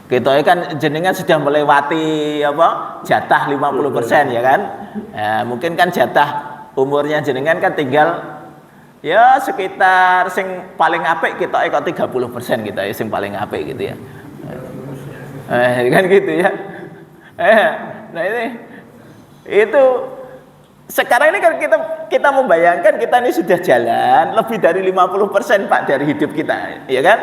Kita kan jenengan sudah melewati apa? Jatah 50% ya kan? Ya, mungkin kan jatah umurnya jenengan kan tinggal ya sekitar sing paling apik kita kok 30% kita ya sing paling apik gitu ya. Kan gitu ya. Nah ini itu sekarang ini kan kita membayangkan kita ini sudah jalan lebih dari 50% Pak dari hidup kita, ya kan?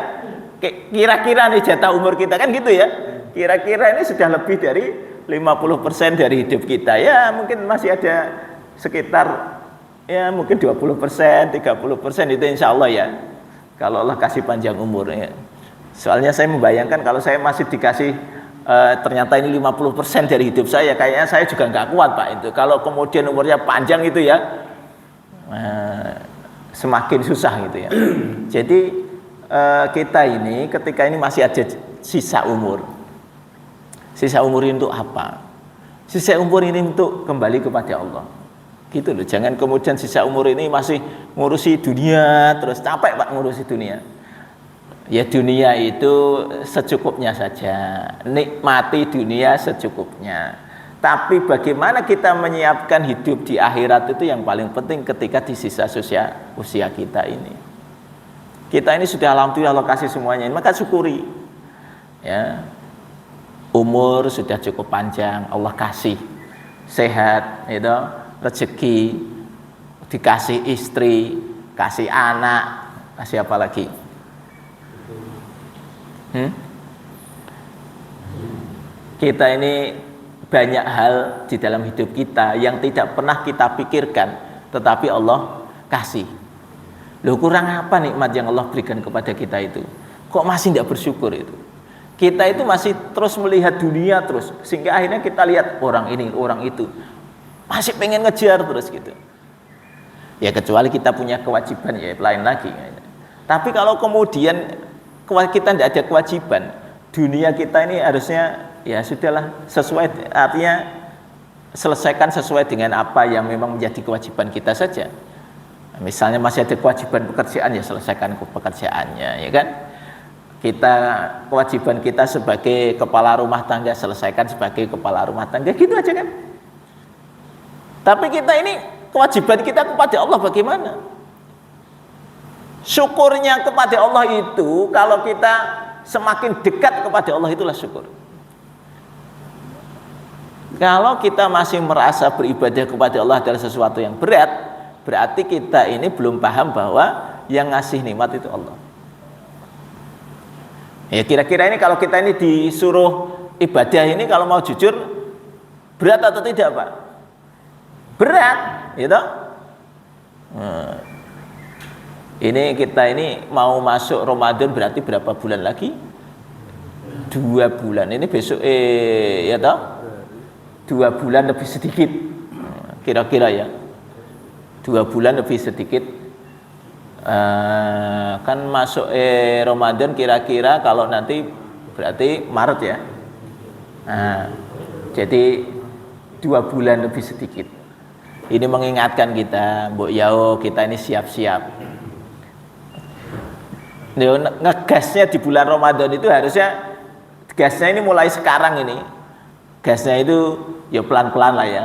Kira-kira nih jatah umur kita kan gitu ya. Kira-kira ini sudah lebih dari 50% dari hidup kita. Ya mungkin masih ada sekitar ya mungkin 20%, 30% itu insya Allah ya. Kalau Allah kasih panjang umur ya. Soalnya saya membayangkan kalau saya masih dikasih ternyata ini 50% dari hidup saya, kayaknya saya juga nggak kuat Pak itu. Kalau kemudian umurnya panjang itu ya semakin susah gitu ya. Jadi kita ini ketika ini masih ada sisa umur. Sisa umur ini untuk apa? Sisa umur ini untuk kembali kepada Allah. Gitu loh. Jangan kemudian sisa umur ini masih ngurusi dunia terus capek Pak ngurusi dunia. Ya dunia itu secukupnya saja. Nikmati dunia secukupnya. Tapi bagaimana kita menyiapkan hidup di akhirat itu yang paling penting ketika di sisa usia kita ini. Kita ini sudah alhamdulillah Allah kasih semuanya, maka syukuri. Ya. Umur sudah cukup panjang, Allah kasih sehat, itu rezeki, dikasih istri, kasih anak, kasih apa lagi? Kita ini banyak hal di dalam hidup kita yang tidak pernah kita pikirkan, tetapi Allah kasih. Loh kurang apa nikmat yang Allah berikan kepada kita itu? Kok masih tidak bersyukur itu? Kita itu masih terus melihat dunia terus, sehingga akhirnya kita lihat orang ini, orang itu. masih pengen ngejar terus gitu. Ya kecuali kita punya kewajiban ya lain lagi. Tapi kalau kemudian kita tidak ada kewajiban, dunia kita ini harusnya ya sudahlah sesuai, artinya selesaikan sesuai dengan apa yang memang menjadi kewajiban kita saja. Misalnya masih ada kewajiban pekerjaan ya selesaikan pekerjaannya, ya kan? Kita kewajiban kita sebagai kepala rumah tangga selesaikan sebagai kepala rumah tangga, gitu aja kan? Tapi kita ini kewajiban kita kepada Allah bagaimana? Syukurnya kepada Allah itu kalau kita semakin dekat kepada Allah itulah syukur. Kalau kita masih merasa beribadah kepada Allah adalah sesuatu yang berat, berarti kita ini belum paham bahwa yang ngasih nikmat itu Allah. Ya kira-kira ini kalau kita ini disuruh ibadah ini kalau mau jujur berat atau tidak Pak? Berat, gitu. Ini kita ini mau masuk Ramadan berarti berapa bulan lagi? 2 bulan. Ini besok ya toh? 2 bulan lebih sedikit. Kira-kira ya. 2 bulan lebih sedikit. Kan masuk Ramadan kira-kira kalau nanti berarti Maret ya. Jadi 2 bulan lebih sedikit. Ini mengingatkan kita, Mbok Yao, kita ini siap-siap. Ngegasnya di bulan Ramadan itu harusnya gasnya ini mulai sekarang ini. Gasnya itu ya pelan-pelan lah ya.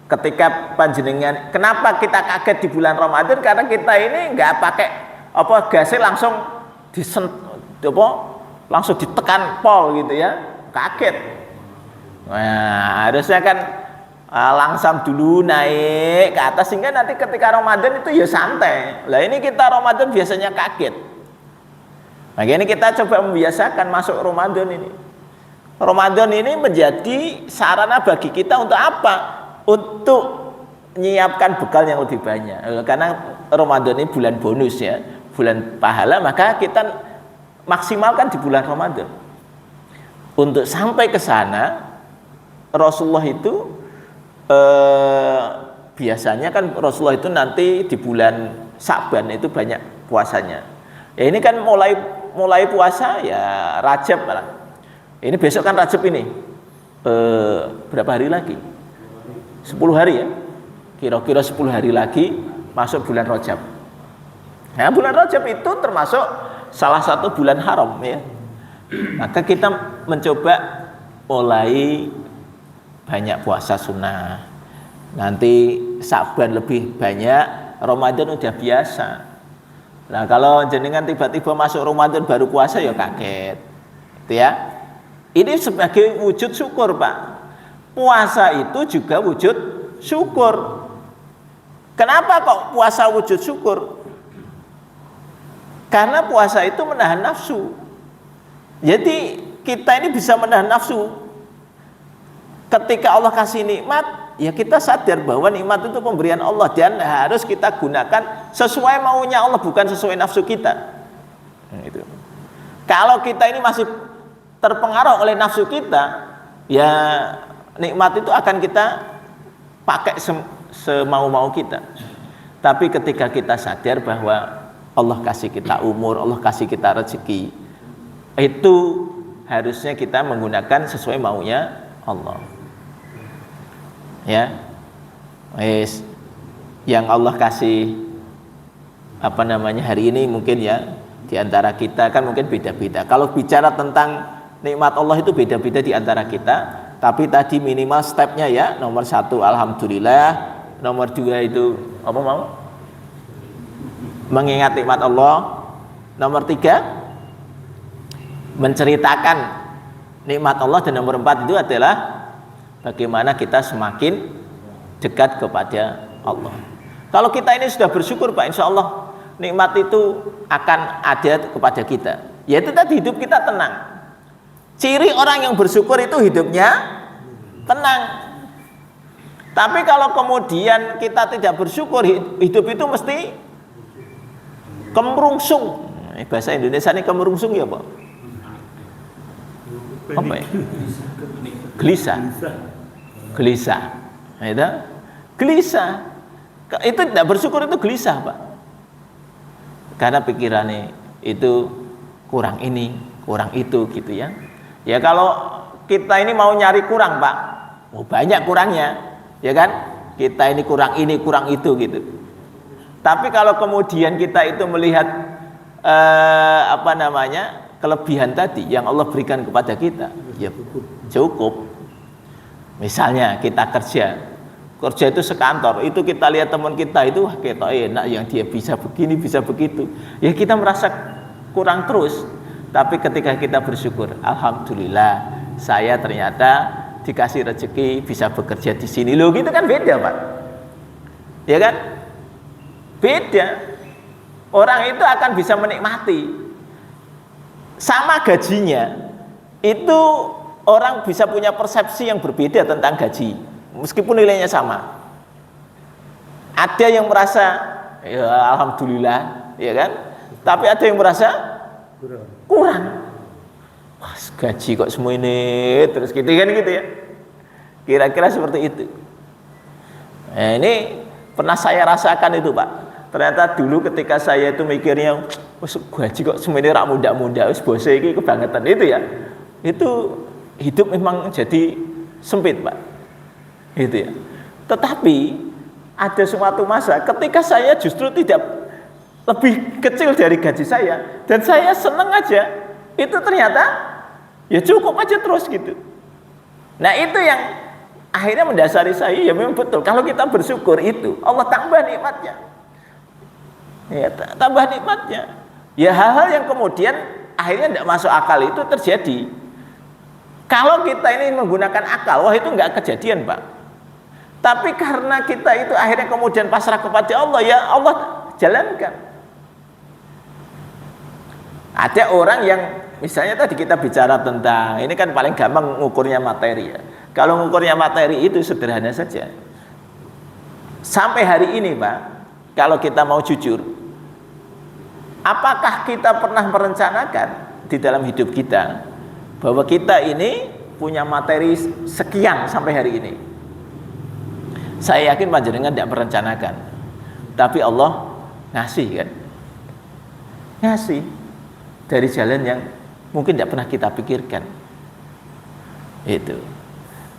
Ketika panjenengan, kenapa kita kaget di bulan Ramadan? Karena kita ini nggak pakai gasnya langsung langsung ditekan pol gitu ya, kaget. Nah, harusnya kan langsam dulu naik ke atas sehingga nanti ketika Ramadan itu ya santai. Lah ini kita Ramadan biasanya kaget. Makanya kita coba membiasakan masuk Ramadan ini. Ramadan ini menjadi sarana bagi kita untuk apa? Untuk menyiapkan bekal yang lebih banyak. Karena Ramadan ini bulan bonus ya, bulan pahala, maka kita maksimalkan di bulan Ramadan. Untuk sampai ke sana, Rasulullah itu biasanya kan Rasulullah itu nanti di bulan Sa'ban itu banyak puasanya. Ya ini kan mulai puasa ya Rajab lah. Ini besok kan Rajab ini. Berapa hari lagi? 10 hari ya. Kira-kira 10 hari lagi masuk bulan Rajab. Nah, bulan Rajab itu termasuk salah satu bulan haram ya. Maka kita mencoba mulai banyak puasa sunnah. Nanti Sa'ban lebih banyak, Ramadan udah biasa. Nah kalau jenengan tiba-tiba masuk Ramadan baru puasa ya kaget, gitu ya. Ini sebagai wujud syukur Pak. Puasa itu juga wujud syukur. Kenapa kok puasa wujud syukur? Karena puasa itu menahan nafsu. Jadi kita ini bisa menahan nafsu. Ketika Allah kasih nikmat, ya kita sadar bahwa nikmat itu pemberian Allah dan harus kita gunakan sesuai maunya Allah, bukan sesuai nafsu kita. Gitu. Kalau kita ini masih terpengaruh oleh nafsu kita, ya nikmat itu akan kita pakai semau-mau kita. Tapi ketika kita sadar bahwa Allah kasih kita umur, Allah kasih kita rezeki, itu harusnya kita menggunakan sesuai maunya Allah. Ya, yang Allah kasih hari ini mungkin ya di antara kita kan mungkin beda-beda. Kalau bicara tentang nikmat Allah itu beda-beda di antara kita, tapi tadi minimal stepnya ya, nomor 1 alhamdulillah, nomor 2 itu mengingat nikmat Allah, nomor 3 menceritakan nikmat Allah, dan nomor 4 itu adalah bagaimana kita semakin dekat kepada Allah. Kalau kita ini sudah bersyukur Pak, insya Allah nikmat itu akan ada kepada kita. Yaitu tadi hidup kita tenang. Ciri orang yang bersyukur itu hidupnya tenang. Tapi kalau kemudian kita tidak bersyukur, hidup itu mesti kemerungsung. Bahasa Indonesia ini kemerungsung ya Pak? Apa ya? Gelisah. Gelisah. Itu gelisah. Itu tidak bersyukur itu gelisah, Pak. Karena pikirannya itu kurang ini, kurang itu gitu ya. Ya kalau kita ini mau nyari kurang, Pak, banyak kurangnya, ya kan? Kita ini, kurang itu gitu. Tapi kalau kemudian kita itu melihat kelebihan tadi yang Allah berikan kepada kita, ya cukup. Misalnya kita kerja itu sekantor, itu kita lihat teman kita itu kita enak, yang dia bisa begini, bisa begitu, ya kita merasa kurang terus. Tapi ketika kita bersyukur, alhamdulillah saya ternyata dikasih rezeki bisa bekerja di sini loh, gitu kan beda, Pak, ya kan, beda. Orang itu akan bisa menikmati sama gajinya, itu orang bisa punya persepsi yang berbeda tentang gaji meskipun nilainya sama. Ada yang merasa ya alhamdulillah, ya kan, tapi ada yang merasa kurang. Wah, gaji kok semua ini terus gitu kan, gitu ya, kira-kira seperti itu. Nah, ini pernah saya rasakan itu, Pak. Ternyata dulu ketika saya itu mikirnya gaji kok semua ini rak muda-muda, bos iki kebangetan itu ya, itu hidup memang jadi sempit, Pak, gitu ya. Tetapi ada suatu masa ketika saya justru tidak lebih kecil dari gaji saya dan saya seneng aja, itu ternyata ya cukup aja terus gitu. Nah itu yang akhirnya mendasari saya, ya memang betul kalau kita bersyukur itu Allah tambah nikmatnya, ya tambah nikmatnya. Ya hal-hal yang kemudian akhirnya tidak masuk akal itu terjadi. Kalau kita ini menggunakan akal, wah itu nggak kejadian, Pak. Tapi karena kita itu akhirnya kemudian pasrah kepada Allah, ya Allah jalankan. Ada orang yang misalnya tadi kita bicara tentang, ini kan paling gampang ngukurnya materi ya. Kalau ngukurnya materi itu sederhana saja. Sampai hari ini, Pak, kalau kita mau jujur, apakah kita pernah merencanakan di dalam hidup kita bahwa kita ini punya materi sekian sampai hari ini? Saya yakin panjenengan tidak merencanakan, tapi Allah ngasih kan, ngasih dari jalan yang mungkin tidak pernah kita pikirkan. Itu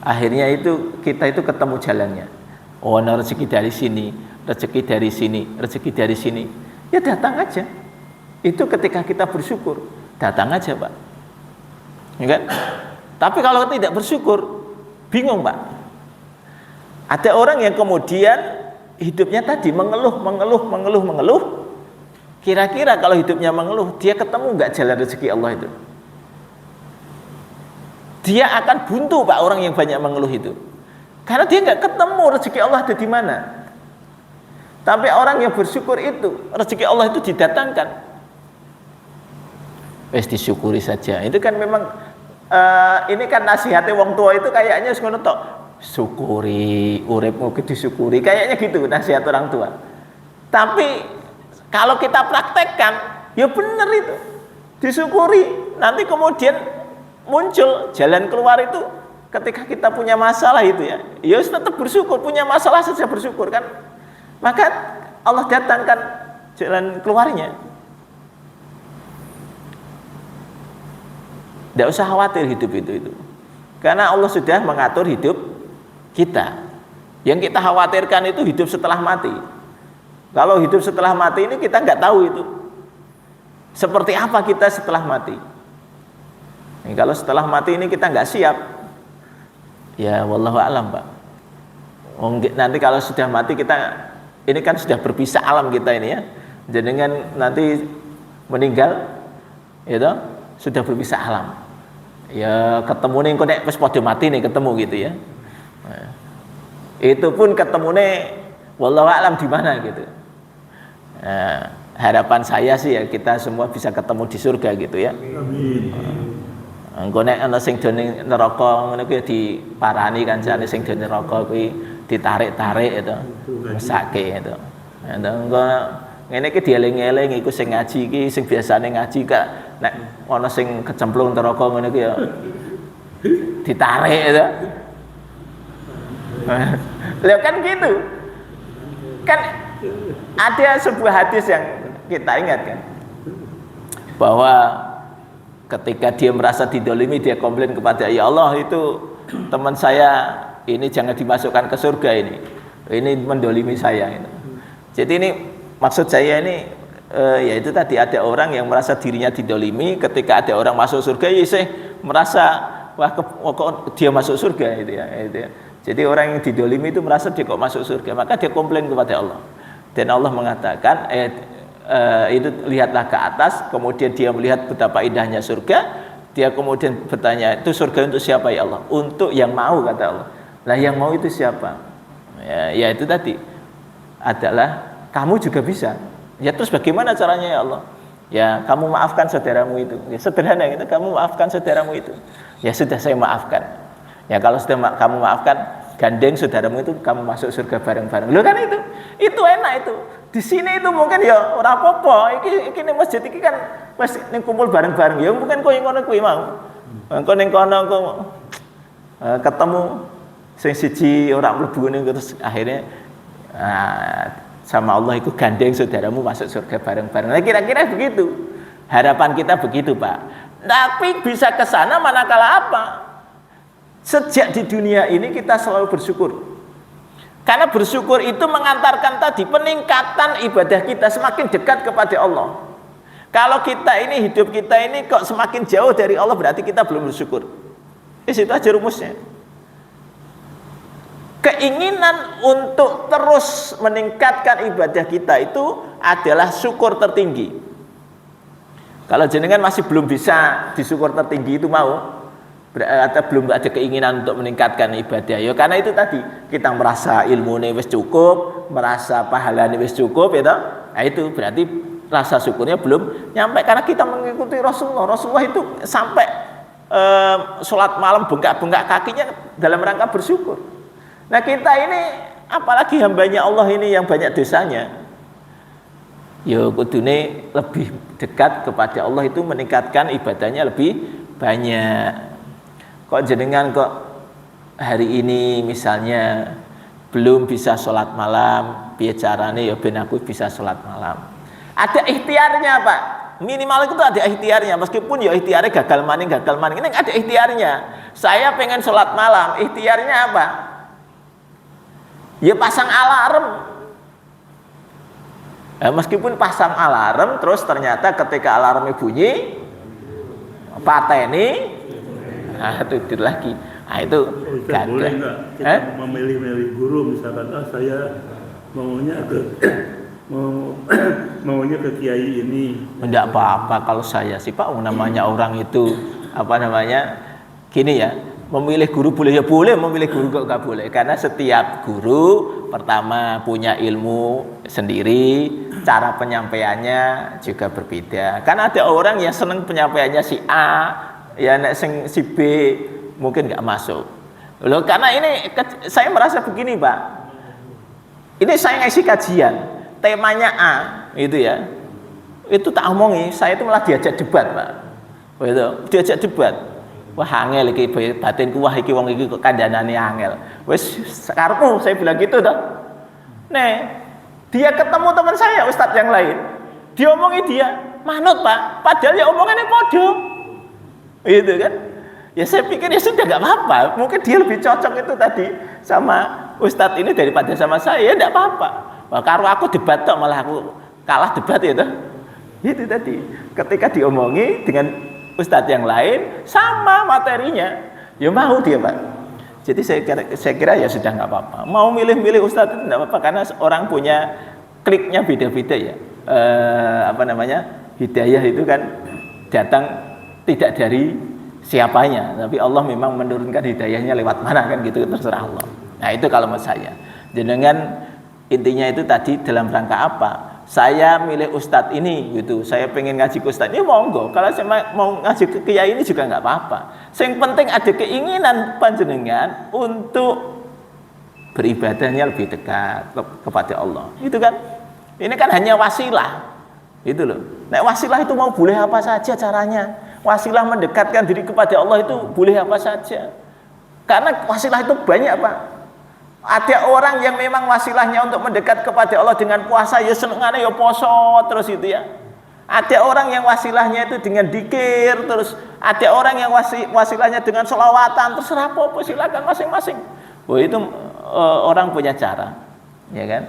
akhirnya itu kita itu ketemu jalannya. Oh, ada rezeki dari sini, rezeki dari sini, rezeki dari sini, ya datang aja. Itu ketika kita bersyukur, datang aja, Pak, ya kan? Tapi kalau tidak bersyukur, bingung, Pak. Ada orang yang kemudian hidupnya tadi mengeluh. Kira-kira kalau hidupnya mengeluh, dia ketemu nggak jalan rezeki Allah itu? Dia akan buntu, Pak, orang yang banyak mengeluh itu. Karena dia nggak ketemu rezeki Allah ada di mana. Tapi orang yang bersyukur itu, rezeki Allah itu didatangkan. Wes disyukuri saja. Itu kan memang ini kan nasihatnya wong tua itu kayaknya ngono tok. Syukuri, uripmu disyukuri, kayaknya gitu nasihat orang tua. Tapi kalau kita praktekkan, ya benar itu, disyukuri. Nanti kemudian muncul jalan keluar itu ketika kita punya masalah itu ya. Ya tetap bersyukur, punya masalah saja bersyukur kan. Maka Allah datangkan jalan keluarnya. Tidak usah khawatir hidup itu. Karena Allah sudah mengatur hidup kita. Yang kita khawatirkan itu hidup setelah mati. Kalau hidup setelah mati ini kita nggak tahu itu seperti apa kita setelah mati. Ini kalau setelah mati ini kita nggak siap, ya wallahu a'lam, Pak. Nanti kalau sudah mati kita ini kan sudah berpisah alam kita ini ya. Jenengan nanti meninggal, itu sudah berpisah alam. Ya ketemu nih kok nek wis padha mati nih ketemu gitu ya. Nah, itu pun ketemunya wallahu a'lam di mana gitu. Nah, harapan saya sih ya kita semua bisa ketemu di surga gitu ya. Amin. Engko nek ana sing dene neraka ngono kuwi diparani kancane sing dene neraka kuwi ditarik-tarik itu, mesake itu. Engko ngene iki dieling-eling iku sing ngaji iki sing biasane ngaji kak nek ana sing kecemplung neraka ngono kuwi ya ditarik itu. Lihat kan gitu. Kan ada sebuah hadis yang kita ingat kan, bahwa ketika dia merasa didolimi, dia komplain kepada ya Allah, itu teman saya ini jangan dimasukkan ke surga, ini mendolimi saya gitu. Jadi ini maksud saya ini ya itu tadi, ada orang yang merasa dirinya didolimi, ketika ada orang masuk surga ya sih merasa wah kok dia masuk surga gitu ya. Jadi orang yang didolimi itu merasa dia kok masuk surga, maka dia komplain kepada Allah. Dan Allah mengatakan itu lihatlah ke atas, kemudian dia melihat betapa indahnya surga, dia kemudian bertanya, itu surga untuk siapa ya Allah? Untuk yang mau, kata Allah. Lah yang mau itu siapa? Ya itu tadi adalah kamu juga bisa. Ya terus bagaimana caranya ya Allah? Ya kamu maafkan saudaramu itu. Ya sederhana gitu, kamu maafkan saudaramu itu. Ya sudah, saya maafkan. Ya kalau sudah kamu maafkan, gandeng saudaramu itu, kamu masuk surga bareng-bareng. Loh kan itu enak itu. Di sini itu mungkin ya ora apa-apa. Iki ning masjid iki kan wis ning kumpul bareng-bareng. Ya mungkin kowe ngono kuwi mau. Engko ning kono ketemu sing siji ora mlebu ning, terus akhirnya sama Allah itu gandeng saudaramu masuk surga bareng-bareng. Nah, kira-kira begitu. Harapan kita begitu, Pak. Tapi bisa ke sana manakala apa? Sejak di dunia ini kita selalu bersyukur. Karena bersyukur itu mengantarkan tadi peningkatan ibadah kita semakin dekat kepada Allah. Kalau kita ini, hidup kita ini kok semakin jauh dari Allah, berarti kita belum bersyukur. Itu aja rumusnya. Keinginan untuk terus meningkatkan ibadah kita itu adalah syukur tertinggi. Kalau jenengan masih belum bisa disyukur tertinggi itu mau, atau belum ada keinginan untuk meningkatkan ibadah, ya karena itu tadi kita merasa ilmunya wis cukup, merasa pahalanya wis cukup, ya nah itu berarti rasa syukurnya belum nyampe, karena kita mengikuti Rasulullah itu sampai sholat malam bengkak-bengkak kakinya dalam rangka bersyukur. Nah kita ini apalagi hambanya Allah ini yang banyak dosanya, ya kudune lebih dekat kepada Allah itu meningkatkan ibadahnya lebih banyak. Kok jenengan kok hari ini misalnya belum bisa sholat malam, piye carane ya ben aku bisa sholat malam. Ada ikhtiarnya, Pak. Minimal itu ada ikhtiarnya, meskipun ya ikhtiarnya gagal maning, ini ada ikhtiarnya. Saya pengen sholat malam, ikhtiarnya apa? Ya pasang alarm. Meskipun pasang alarm, terus ternyata ketika alarmnya bunyi, pateni, tidur lagi. Nah itu Ustaz, boleh nggak kita memilih-milih guru, misalkan saya maunya ke kiai ini. Tidak apa-apa kalau saya sih, Pak, namanya orang itu gini ya, memilih guru boleh, ya boleh, memilih guru kok nggak boleh, karena setiap guru pertama punya ilmu sendiri, cara penyampaiannya juga berbeda. Karena ada orang yang seneng penyampaiannya si A, ya nek si B mungkin nggak masuk. Loh, karena ini saya merasa begini, Pak. Ini saya ngasih kajian, temanya A, itu ya. Itu tak omongi, saya itu malah diajak debat, Pak. Gitu, diajak debat. Wah, angel iki batinku, wah iki wong iki kok kandhanane angel. Wis karepmu, saya bilang gitu toh. Dia ketemu teman saya, ustadz yang lain. Diomongi dia, manut, Pak. Padahal ya omongannya podo. Gitu kan? Ya saya pikir ya sudah nggak apa-apa. Mungkin dia lebih cocok itu tadi sama ustadz ini daripada sama saya, ya nggak apa-apa. Wah, karo aku debat tok, malah aku kalah debat itu. Itu tadi. Ketika diomongi dengan ustadz yang lain sama materinya, ya mau dia, Pak. Jadi saya kira ya sudah nggak apa-apa. Mau milih-milih ustadz itu nggak apa-apa, karena orang punya kliknya beda-beda ya. Hidayah itu kan datang tidak dari siapanya, tapi Allah memang menurunkan hidayahnya lewat mana kan gitu, terserah Allah. Nah itu kalau menurut saya. Dengan intinya itu tadi dalam rangka apa? Saya milih ustadz ini gitu, saya pengen ngaji ke ustadz ini, monggo. Kalau saya mau ngaji ke kiai ini juga nggak apa-apa. Yang penting ada keinginan panjenengan untuk beribadahnya lebih dekat kepada Allah. Itu kan, ini kan hanya wasilah, itu loh. Nah wasilah itu mau boleh apa saja caranya. Wasilah mendekatkan diri kepada Allah itu boleh apa saja. Karena wasilah itu banyak, Pak. Ada orang yang memang wasilahnya untuk mendekat kepada Allah dengan puasa, ya senengane ya poso terus itu ya. Ada orang yang wasilahnya itu dengan dikir, terus ada orang yang wasilahnya dengan sholawatan, terserah apa silakan masing-masing. Oh itu orang punya cara, ya kan?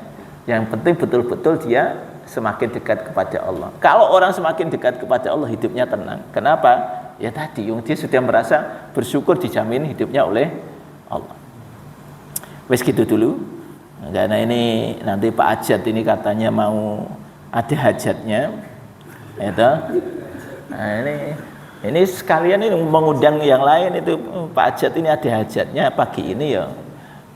Yang penting betul-betul dia semakin dekat kepada Allah. Kalau orang semakin dekat kepada Allah, hidupnya tenang. Kenapa? Ya tadi, dia sudah merasa bersyukur dijamin hidupnya oleh Allah. Wes gitu dulu. Karena ini nanti Pak Ajat ini katanya mau ada hajatnya, itu. Nah, ini sekalian ini mengundang yang lain itu Pak Ajat ini ada hajatnya pagi ini ya.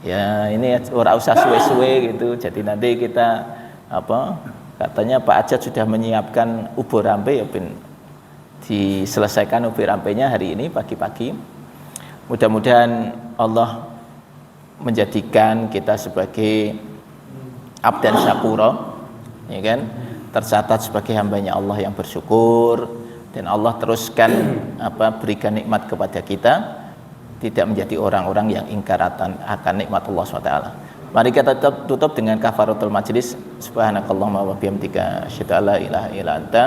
Ya ini ora usah suwe-suwe gitu. Jadi nanti kita katanya Pak Ajat sudah menyiapkan ubur rampe ya diselesaikan ubur rampenya hari ini pagi-pagi. Mudah-mudahan Allah menjadikan kita sebagai abdan syakura, ya kan, tercatat sebagai hambanya Allah yang bersyukur, dan Allah teruskan berikan nikmat kepada kita, tidak menjadi orang-orang yang ingkar akan nikmat Allah SWT. Mari kita tutup dengan kafaratul majlis. Subhanakallahumma wa bihamdika asyhadu an la ilaha illa anta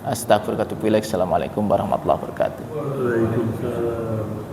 astaghfiruka wa atubu ilaik. Assalamualaikum warahmatullahi wabarakatuh. Waalaikumsalam.